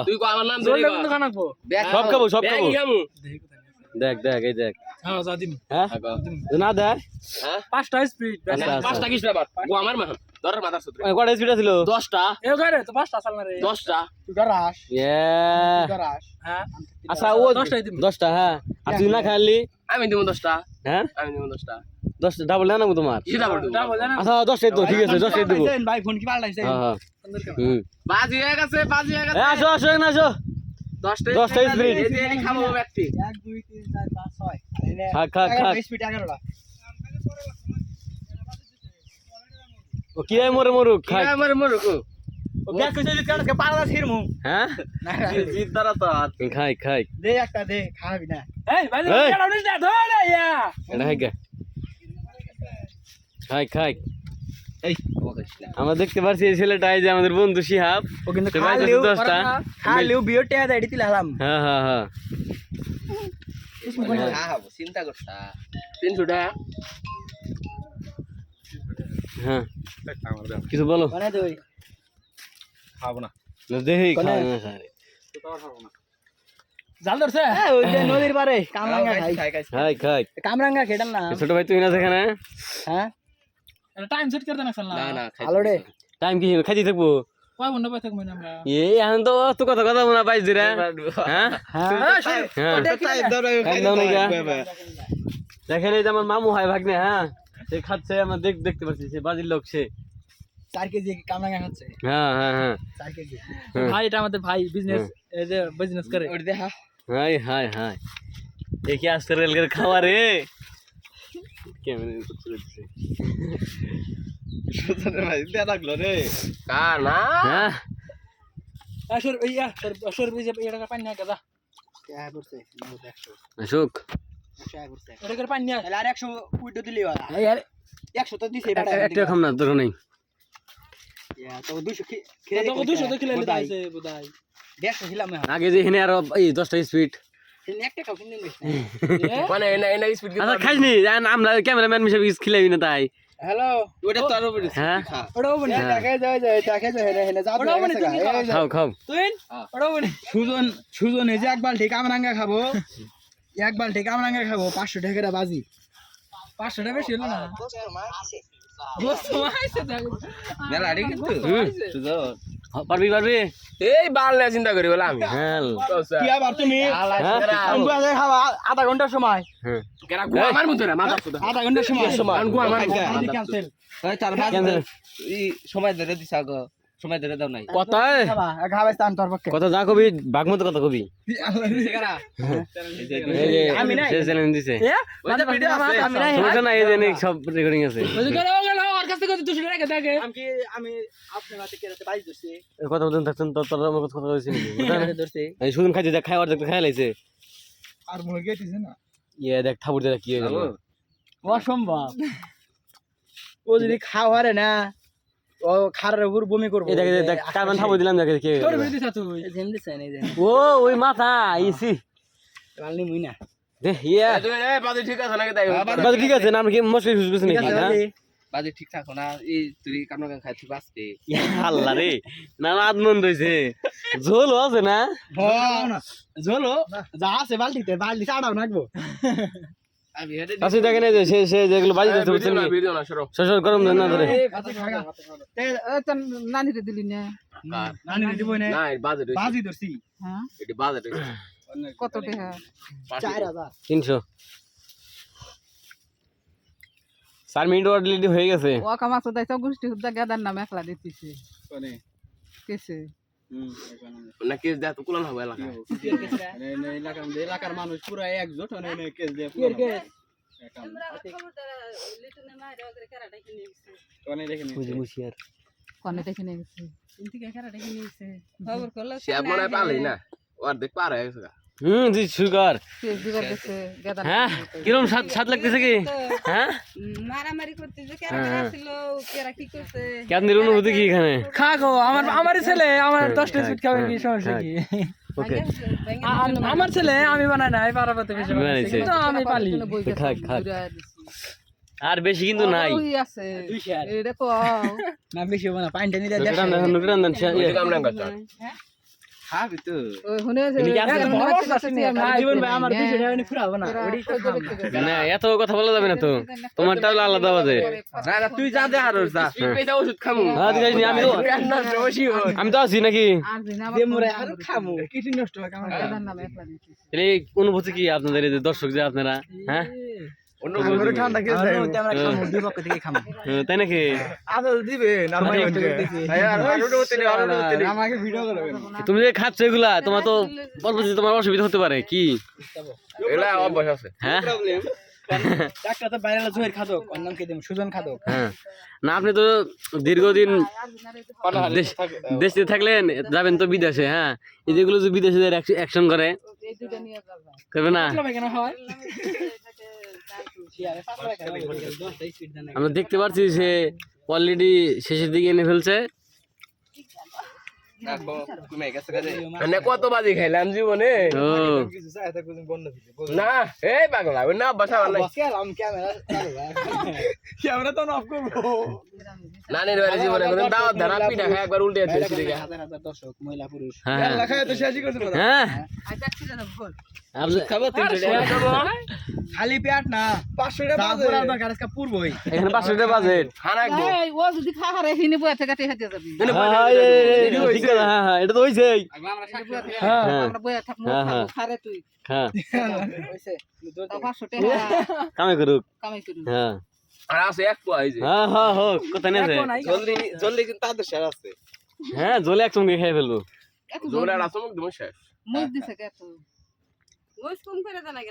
তুই কো আমার নাম ধরে কিন্তু খানাকবো সব খাবো সব খাবো খাবো দেখ দেখ এই দেখ হ্যাঁ জাদিম হ্যাঁ না দেখ হ্যাঁ পাঁচটা স্পিড পাঁচটা কিস ব্যাপার গো আমার মা ধর মাথা সুত্র কয়টা স্পিড ছিল 10টা এ গারে তো পাঁচটা চাল না রে 10টা তুই গরাস ইয়া গরাস হ্যাঁ আচ্ছা ও 10টাই দিম 10টা হ্যাঁ আর তুই না খাইলি আমি দেব 10টা হ্যাঁ আমি দেব 10টা 10 ডাবল না নাও তোমার কিটা বড় বলে না আচ্ছা 10টাই তো ঠিক আছে 10টাই দেবো ভাই ফোন কি পাল্টাইছে হ্যাঁ হ্যাঁ হুম বাজি হয়ে গেছে আসো আসো না আসো 10টা স্পিড এই যে খাবো ব্যক্তি 1 2 3 4 5 6 খা খা খা স্পিড 11টা ও কি মরে মরু কি খাই আমার মরকো ও ব্যাক কইছে যে কারকে পাড়া ছিরমু হ্যাঁ না জিত দ্বারা তো খাই খাই দে একটা দে খাবি না এই ভাই এই। এটা উনিস না ধরে ইয়া এটা খাই খাই খাই এই আমরা দেখতে পারছি এই ছেলেটা এই যে আমাদের বন্ধু শিহাব ও কিন্তু সে ভাই খালিও 10টা খালিও বিও টেয়া দেড়ি দিলাম হ্যাঁ হ্যাঁ হ্যাঁ খাবো চিন্তা করছ 300 টাকা হ্যাঁ কিছু বলো মানে দই খাবো না দেখি কোনে? খাই না খাই জাল ধরছে ওই যে নদীর পারে কামরাঙ্গা খাই খাই খাই কামরাঙ্গা খেডাল না ছোট ভাই তুই না সেখানে হ্যাঁ এটা টাইম সেট করতে না না না হ্যালো রে টাইম কি খাইতে থাকবো কয় ঘন্টা পাই থাকব না আমরা এই এখন তো তো কথা কথা মনে পাইছ দিরা হ্যাঁ হ্যাঁ হ্যাঁ খাই দাও না গা দেখেন এই যে আমার মামু হয় ভাগ্নে হ্যাঁ সে খাচ্ছে আমরা দেখতে পাচ্ছি সে বাজির লোক সে 4 কেজি কামরাঙ্গা খাচ্ছে হ্যাঁ হ্যাঁ হ্যাঁ 4 কেজি হ্যাঁ। ভাই এটা আমাদের ভাই বিজনেস এই যে বিজনেস করে ওই দেখা হাই হাই হাই দেখি আসতে রেলগের খাওয়া রে ক্যামেরা করতে দিচ্ছে সুতরাং ভাই দেয়া লাগলো রে কানা হ্যাঁ আসর ইয়া আসর বিজে এটা পানি না গাদা কে করছে 100 অশোক 100 করছে এটা করে পানি না আর 100 উইডো দিলি ওরা এই আরে 100 তো দিছে একটা খাম না তোর নেই ইয়া তো 200 খেলে তো 200 তো খেলে দিছে বুদাই 150 খিলাম না আগে যে হেনে আর এই 10টা স্পিড একটা কাউ কিনে নিস মানে এনা স্পিড আচ্ছা খাইনি আমরা ক্যামেরাম্যান মিশে খেলেবি না তাই হ্যালো ওটা তো আরো বড় হ্যাঁ ওড়াও বনি টাকা যায় হেনে যা ওড়াও বনি তুমি খাও খাও তুই ওড়াও বনি সুজন এই যে এক বালতি কামরাঙ্গা খাবো এক বালতি কামরাঙ্গা খাবো 500 টাকা বাজি 500 টাকা বেশি হলো না দোস্ত মাইছে দেখো মেলা আরে কিন্তু সুজন পারবি পারবি এই বাল চিন্তা করি বলে আমি হ্যাঁ কি আবার তুমি আমি বাজে খাওয়া আধা ঘন্টার সময় হ্যাঁ কেরা গো আমার মধ্যে না মাথা সুদা আধা ঘন্টার সময় গো আমার ক্যান্সেল ওই চার ভাগ ক্যান্সেল এই সময় ধরে দিছা গো সময় ধরে দাও নাই কথায় খাবা খাবে স্থান তোর পক্ষে কথা যা কবি বাগমত কথা কবি কেরা এই যে আমি নাই। সে চ্যালেঞ্জ দিছে ওই যে ভিডিও আছে আমি নাই সমস্যা নাই এই যে নেক সব রেকর্ডিং আছে ওই যে গেল ওর কাছে কত 200 টাকা থাকে আমি আপনার হাতে কেরাতে বাইজ দিছি এই কথা বলতে থাকছেন তো তোর আমার কথা কইছিস নাকি ধরছি এই সুজন খাইতে দেখ খাই আর দেখ খাই লাইছে আর মুরগি দিছে না ইয়ে দেখ ঠাকুর দেখ কি হয়ে গেল অসম্ভব ও যদি খাওয়ারে না ও খারার উপর বমি করবো এই দেখ দেখ কারণ ঠাকুর দিলাম দেখ কি হয়ে তোর গেল বিরুদ্ধে তুই জেন্দি চাই নাই জানি ও ওই মাথা ইসি লালনি মুই না দে ইয়া তুমি এই বাজে ঠিক আছে নাকি তাই বাদ ঠিক আছে না আমরা কি মশলা ইউজ করছি নাকি না বাজে ঠিক থাকো না এই তুই কামনা খাইছিস বাসতে আল্লাহ রে না না আদমন রইছে ঝোল আছে না জলো যা আছে বালতিতে বালতি চাড়াও নাকবো আমি হেডে আসি দেখেন এই যে সে যেগুলো বাজি দিতে বুঝছেন কি ভিডিও না সরো সসর গরম দেন না ধরে নানিতে দিলি না নানি দিব না না এই বাজে রইছে বাজি ধরছি হ্যাঁ এটি বাজে রইছে কত টাকা 4000 300 4 মিনিট অলরেডি হয়ে গেছে ও কামাছ দাই তো গুষ্টি হুদা গাদার নাম একলা দিতেছে কোনে কেসে না কেস দেয়া তো কুলান হবে এলাকা এলাকার মানুষ পুরো একজোট মানে কেস দিয়ে বুঝি মুশিয়ার কোনে দেখে নিয়ে গেছে কিন্তু কেকারা দেখে নিয়ে গেছে খবর করলো সে মনে হয় পারলি না অর্ধেক পার হয়ে গেছে জি সুগার কেস দিবার গেছে গাদার হ্যাঁ কিরকম স্বাদ লাগতেছে কি হ্যাঁ মারামারি করতে যে কেরা ছিল কেরা কি করছে কেমন অনুভূতি কি এখানে খা গো আমার ছেলে আমার 10 টা সুইট খাবে কি সমস্যা কি ওকে আমার ছেলে আমি বানাই না এই পারাপাতে বেশি বানাইছে। কিন্তু আমি পালি খাক খাক আর বেশি কিন্তু নাই ওই আছে 200 এটা কো না বেশি বানা পাইন্ট নিয়ে দেখ নুকরান দেন ওই কামনা করছ খাবি তো ওই শুনে যে এমনি কি আছে? জীবন ভাই আমার 200 টাকা নিয়ে ফুরাবো না ওডি তো খাম না এত কথা বলা যাবে না তো তোমারটা হলো আলাদা বাজে না না তুই যা দে আর যা পেটা ওষুধ খামু হ্যাঁ ঠিক আছে আমি আমি তো আছি নাকি যে মোরে আর খামু কিডনি নষ্ট হয় কাম তাহলে এই অনুভূতি কি আপনাদের এই যে দর্শক যে আপনারা হ্যাঁ আমরা ঠান্ডা খেয়ে যাই আমরা খামু দুই পক্ষ থেকে খামু তাই নাকি আদল দিবেন আর মাই আমাকে ভিডিও করবেন তুমি যে খাচ্ছ এগুলা তোমার তো পরবর্তীতে তোমার অসুবিধা হতে পারে কি এলা অভ্যাস আছে হ্যাঁ প্রবলেম একটা তো ভাইরাল জহির খাদক ওর নাম কি দিম সুজন খাদক হ্যাঁ না আপনি তো দীর্ঘদিন দেশে থাকলেন যাবেন তো বিদেশে হ্যাঁ এই যেগুলো যে বিদেশে অ্যাকশন করে করবে না কেন হয় আমরা দেখতে পাচ্ছি সে অলরেডি শেষের দিকে এনে ফেলছে কমে গেছে কাজে মানে কত বাজি খাইলাম জীবনে ও কিছু চাই তা কোন বন্ধ দিতে না এই পাগলা ওই না বসা ভালো বসকেলাম ক্যামেরা চালু ক্যামেরা তো অফ করব নানির বাড়ি জীবনে কোনো দাওয়াত ধারা পিঠা খায় একবার উল্টে দিয়েছি দেখে হাজার হাজার দর্শক মহিলা পুরুষ হ্যাঁ লাখায় তো শেষই করতে পারে হ্যাঁ খাবো 300 টাকা খাবো খালি পেট না 500 টাকা পুরা দরকার আজকে পূর্বই এখানে 500 টাকা বাজেট খানা একদম ও যদি খা হারে হিনে বয়া থেকে তে হাতে যাবি হ্যাঁ হ্যাঁ এটা তো হইছেই আমরা বয়া থাকবো খাবো খারে তুই হ্যাঁ হইছে তা 500 টাকা কামে করুক কামাই করি হ্যাঁ আর আছে এক পোয়া এই যে হ্যাঁ হ্যাঁ হোক কোথায় নেছে জলদি জলদি কিন্তু তাদের শেয়ার আছে হ্যাঁ জলে একসঙ্গে খেয়ে ফেলবো জোরে আর আসমক দিমু শেষ মুখ দিছে কে তো ওই কম করে দে না